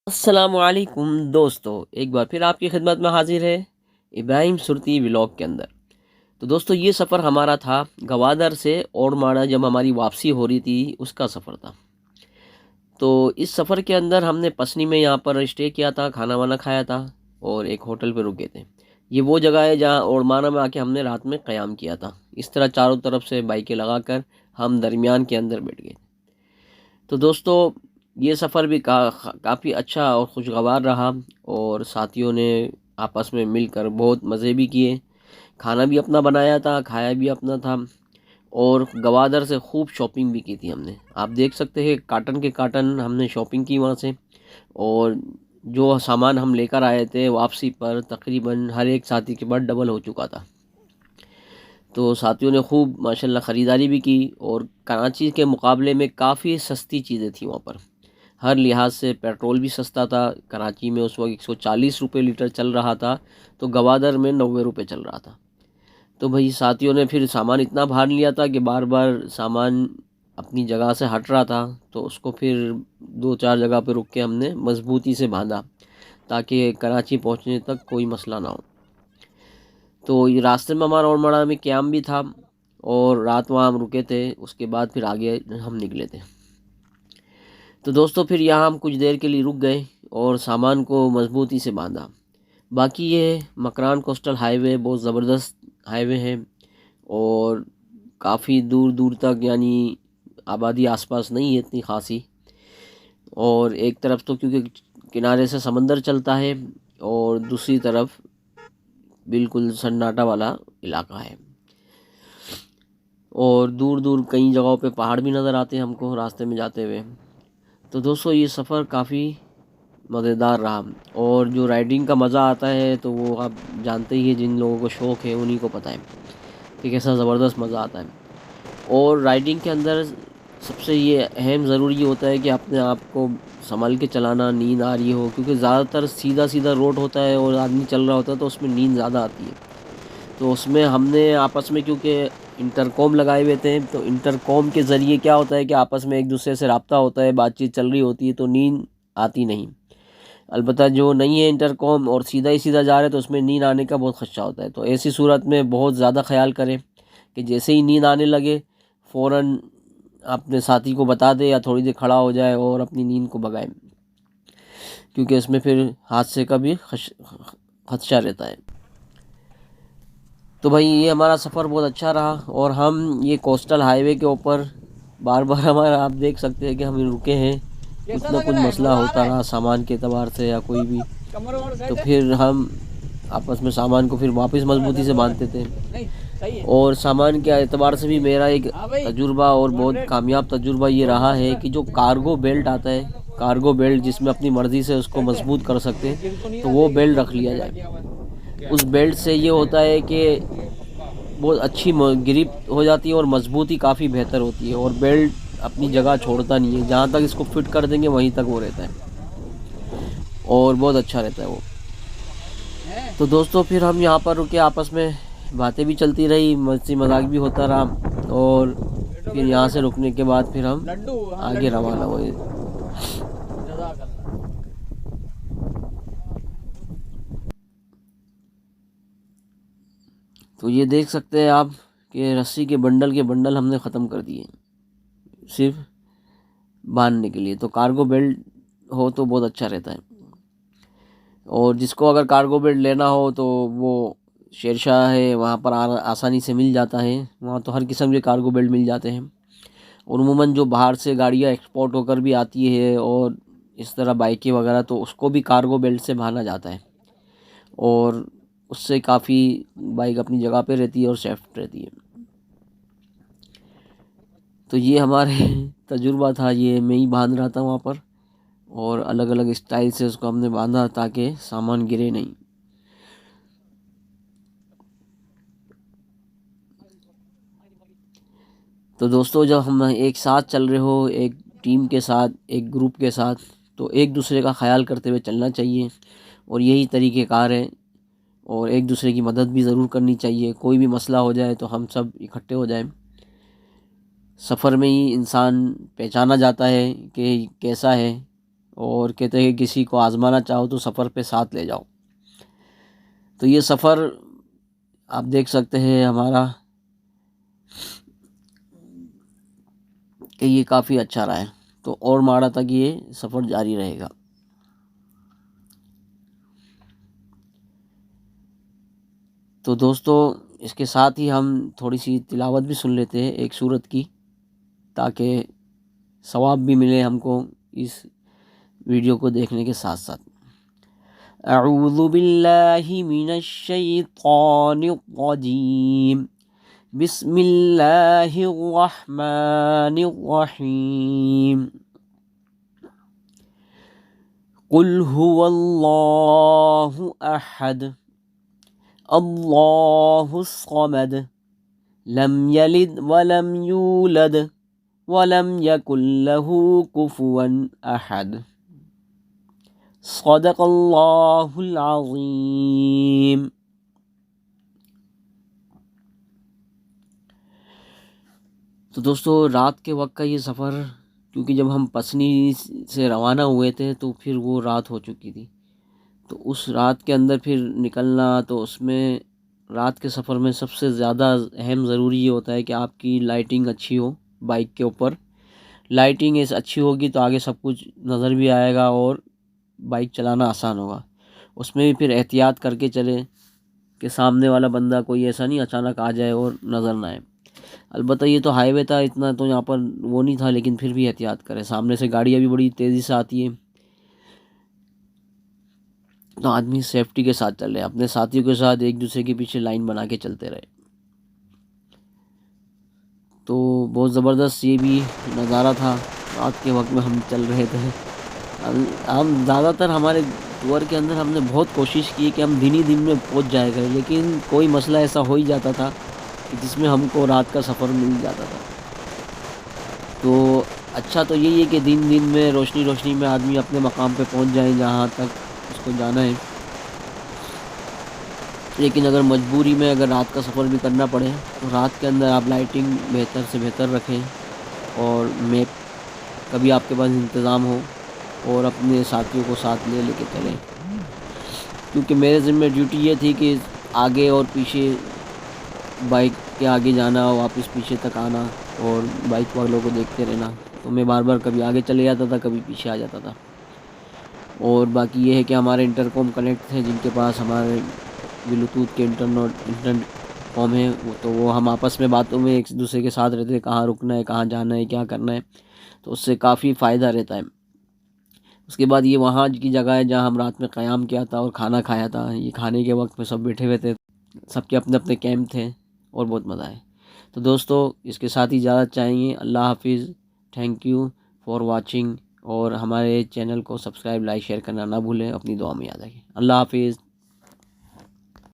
अस्सलामुअलैकुम दोस्तों, एक बार फिर आपकी खिदमत में हाजिर है इब्राहिम सुरती व्लॉग के अंदर। तो दोस्तों, ये सफ़र हमारा था गवादर से ओड़माणा। जब हमारी वापसी हो रही थी उसका सफ़र था। तो इस सफ़र के अंदर हमने पसनी में यहाँ पर स्टे किया था, खाना वाना खाया था और एक होटल पे रुके थे। ये वो जगह है जहाँ ओड़माणा में आके हमने रात में क़याम किया था। इस तरह चारों तरफ से बाइकें लगाकर हम दरमियान के अंदर बैठ गए। तो दोस्तों, ये सफ़र भी काफ़ी अच्छा और खुशगवार रहा और साथियों ने आपस में मिलकर बहुत मज़े भी किए। खाना भी अपना बनाया था, खाया भी अपना था और गवादर से खूब शॉपिंग भी की थी हमने। आप देख सकते हैं काटन के काटन हमने शॉपिंग की वहाँ से। और जो सामान हम लेकर आए थे वापसी पर तकरीबन हर एक साथी के बाद डबल हो चुका था। तो साथियों ने खूब माशाल्लाह ख़रीदारी भी की और कराची के मुकाबले में काफ़ी सस्ती चीज़ें थी वहाँ पर। हर लिहाज से पेट्रोल भी सस्ता था। कराची में उस वक्त 140 रुपये लीटर चल रहा था, तो गवादर में 90 रुपये चल रहा था। तो भाई साथियों ने फिर सामान इतना भार लिया था कि बार बार सामान अपनी जगह से हट रहा था, तो उसको फिर दो चार जगह पर रुक के हमने मजबूती से बांधा ताकि कराची पहुंचने तक कोई मसला ना हो। तो ये रास्ते में हमारा ओड़माणा में क़याम भी था और रात वहाँ हम रुके थे। उसके बाद फिर आगे हम निकले थे। तो दोस्तों, फिर यहाँ हम कुछ देर के लिए रुक गए और सामान को मजबूती से बांधा। बाकी ये मकरान कोस्टल हाईवे बहुत ज़बरदस्त हाईवे है और काफ़ी दूर दूर तक यानी आबादी आसपास नहीं है इतनी खासी। और एक तरफ तो क्योंकि किनारे से समंदर चलता है और दूसरी तरफ बिल्कुल सन्नाटा वाला इलाका है और दूर दूर कई जगहों पे पहाड़ भी नज़र आते हैं हमको रास्ते में जाते हुए। तो दोस्तों, ये सफ़र काफ़ी मज़ेदार रहा और जो राइडिंग का मज़ा आता है तो वो आप जानते ही हैं, जिन लोगों को शौक़ है उन्हीं को पता है कि कैसा ज़बरदस्त मज़ा आता है। और राइडिंग के अंदर सबसे ये अहम ज़रूरी होता है कि अपने आप को संभल के चलाना, नींद आ रही हो, क्योंकि ज़्यादातर सीधा सीधा रोड होता है और आदमी चल रहा होता है तो उसमें नींद ज़्यादा आती है। तो उसमें हमने आपस में क्योंकि इंटरकॉम लगाए हुए थे, तो इंटरकॉम के ज़रिए क्या होता है कि आपस में एक दूसरे से रब्ता होता है, बातचीत चल रही होती है, तो नींद आती नहीं। अलबत्ता जो नहीं है इंटरकॉम और सीधा ही सीधा जा रहे हैं तो उसमें नींद आने का बहुत खदशा होता है। तो ऐसी सूरत में बहुत ज़्यादा ख्याल करें कि जैसे ही नींद आने लगे फ़ौरन अपने साथी को बता दे या थोड़ी देर खड़ा हो जाए और अपनी नींद को भगाए, क्योंकि इसमें फिर हादसे का भी खदशा रहता है। तो भाई ये हमारा सफ़र बहुत अच्छा रहा और हम ये कोस्टल हाईवे के ऊपर बार बार हमारा आप देख सकते हैं कि हम रुके हैं। कुछ ना कुछ मसला होता रहा सामान के एतबार से या कोई भी, तो फिर हम आपस में सामान को फिर वापस मजबूती से बांधते थे। और सामान के एतबार से भी मेरा एक तजुर्बा और बहुत कामयाब तजुर्बा ये रहा है कि जो कार्गो बेल्ट आता है, कार्गो बेल्ट जिसमें अपनी मर्ज़ी से उसको मजबूत कर सकते हैं, तो वो बेल्ट रख लिया जाए। उस बेल्ट से ये होता है कि बहुत अच्छी ग्रिप हो जाती है और मजबूती काफ़ी बेहतर होती है और बेल्ट अपनी जगह छोड़ता नहीं है। जहाँ तक इसको फिट कर देंगे वहीं तक वो रहता है और बहुत अच्छा रहता है वो। तो दोस्तों, फिर हम यहाँ पर रुके, आपस में बातें भी चलती रही, मस्ती मजाक भी होता रहा और फिर यहाँ से रुकने के बाद फिर हम आगे रवाना हुए। तो ये देख सकते हैं आप कि रस्सी के बंडल हमने ख़त्म कर दिए सिर्फ बांधने के लिए। तो कार्गो बेल्ट हो तो बहुत अच्छा रहता है। और जिसको अगर कार्गो बेल्ट लेना हो तो वो शेरशाह है, वहाँ पर आसानी से मिल जाता है। वहाँ तो हर किस्म के कार्गो बेल्ट मिल जाते हैं और उमूमन जो बाहर से गाड़ियाँ एक्सपोर्ट होकर भी आती है और इस तरह बाइकें वगैरह, तो उसको भी कार्गो बेल्ट से बांधा जाता है और उससे काफ़ी बाइक अपनी जगह पे रहती है और सेफ्ट रहती है। तो ये हमारे तजुर्बा था, ये मैं ही बांध रहा था वहाँ पर और अलग अलग स्टाइल से उसको हमने बांधा ताकि सामान गिरे नहीं। तो दोस्तों, जब हम एक साथ चल रहे हो, एक टीम के साथ, एक ग्रुप के साथ, तो एक दूसरे का ख्याल करते हुए चलना चाहिए और यही तरीक़ेकार है। और एक दूसरे की मदद भी ज़रूर करनी चाहिए। कोई भी मसला हो जाए तो हम सब इकट्ठे हो जाएं। सफ़र में ही इंसान पहचाना जाता है कि कैसा है और कहते हैं कि किसी को आजमाना चाहो तो सफ़र पे साथ ले जाओ। तो ये सफ़र आप देख सकते हैं हमारा कि ये काफ़ी अच्छा रहा है। तो और माड़ा तक ये सफ़र जारी रहेगा। तो दोस्तों इसके साथ ही हम थोड़ी सी तिलावत भी सुन लेते हैं एक सूरत की, ताकि सवाब भी मिले हमको इस वीडियो को देखने के साथ साथ। अऊज़ु बिल्लाहि मिनश शैतानिर रजीम, बिस्मिल्लाहिर रहमानिर रहीम। कुल हुवल्लाहु अहद, अल्लाहुस समद, लम यलिद वलम यूलद वलम यकुल लहू कुफुवन अहद। सदक़ल्लाहुल अज़ीम। तो दोस्तों रात के वक्त का ये सफ़र, क्योंकि जब हम पसनी से रवाना हुए थे तो फिर वो रात हो चुकी थी। तो उस रात के अंदर फिर निकलना, तो उसमें रात के सफ़र में सबसे ज़्यादा अहम ज़रूरी ये होता है कि आपकी लाइटिंग अच्छी हो बाइक के ऊपर। लाइटिंग इस अच्छी होगी तो आगे सब कुछ नज़र भी आएगा और बाइक चलाना आसान होगा। उसमें भी फिर एहतियात करके चले कि सामने वाला बंदा कोई ऐसा नहीं अचानक आ जाए और नज़र ना आए। अलबत्ता ये तो हाईवे था, इतना तो यहाँ पर वो नहीं था, लेकिन फिर भी एहतियात करें। सामने से गाड़ियाँ भी बड़ी तेज़ी से आती है, तो आदमी सेफ्टी के साथ चल रहे, अपने साथियों के साथ एक दूसरे के पीछे लाइन बना के चलते रहे। तो बहुत ज़बरदस्त ये भी नज़ारा था। रात के वक्त में हम चल रहे थे। हम ज़्यादातर हमारे टूर के अंदर हमने बहुत कोशिश की कि हम दिन ही दिन में पहुंच जाया करें, लेकिन कोई मसला ऐसा हो ही जाता था कि जिसमें हमको रात का सफ़र मिल जाता था। तो अच्छा तो यही है कि दिन दिन में रोशनी रोशनी में आदमी अपने मकाम पे पहुंच जाए जहां तक उसको जाना है। लेकिन अगर मजबूरी में अगर रात का सफ़र भी करना पड़े तो रात के अंदर आप लाइटिंग बेहतर से बेहतर रखें और मैप का भी आपके पास इंतज़ाम हो और अपने साथियों को साथ ले लेके चलें। क्योंकि मेरे ज़िम्मे ड्यूटी ये थी कि आगे और पीछे, बाइक के आगे जाना और वापस पीछे तक आना और बाइक वालों को देखते रहना। तो मैं बार बार कभी आगे चले जाता था, कभी पीछे आ जाता था। और बाकी ये है कि हमारे इंटरकॉम कनेक्ट थे जिनके पास हमारे ब्लूटूथ के इंटरकॉम है, तो वो हम आपस में बातों में एक दूसरे के साथ रहते हैं, कहाँ रुकना है, कहाँ जाना है, क्या करना है। तो उससे काफ़ी फ़ायदा रहता है। उसके बाद ये वहाँ की जगह है जहाँ हम रात में क़याम किया था और खाना खाया था। ये खाने के वक्त में सब बैठे हुए थे, सबके अपने अपने कैंप थे और बहुत मज़ा आया। तो दोस्तों इसके साथ ही इजाज़त चाहिए। अल्लाह हाफिज़। Thank you for watching. और हमारे चैनल को सब्सक्राइब, लाइक, शेयर करना ना भूलें। अपनी दुआ में याद रखें। अल्लाह हाफिज़।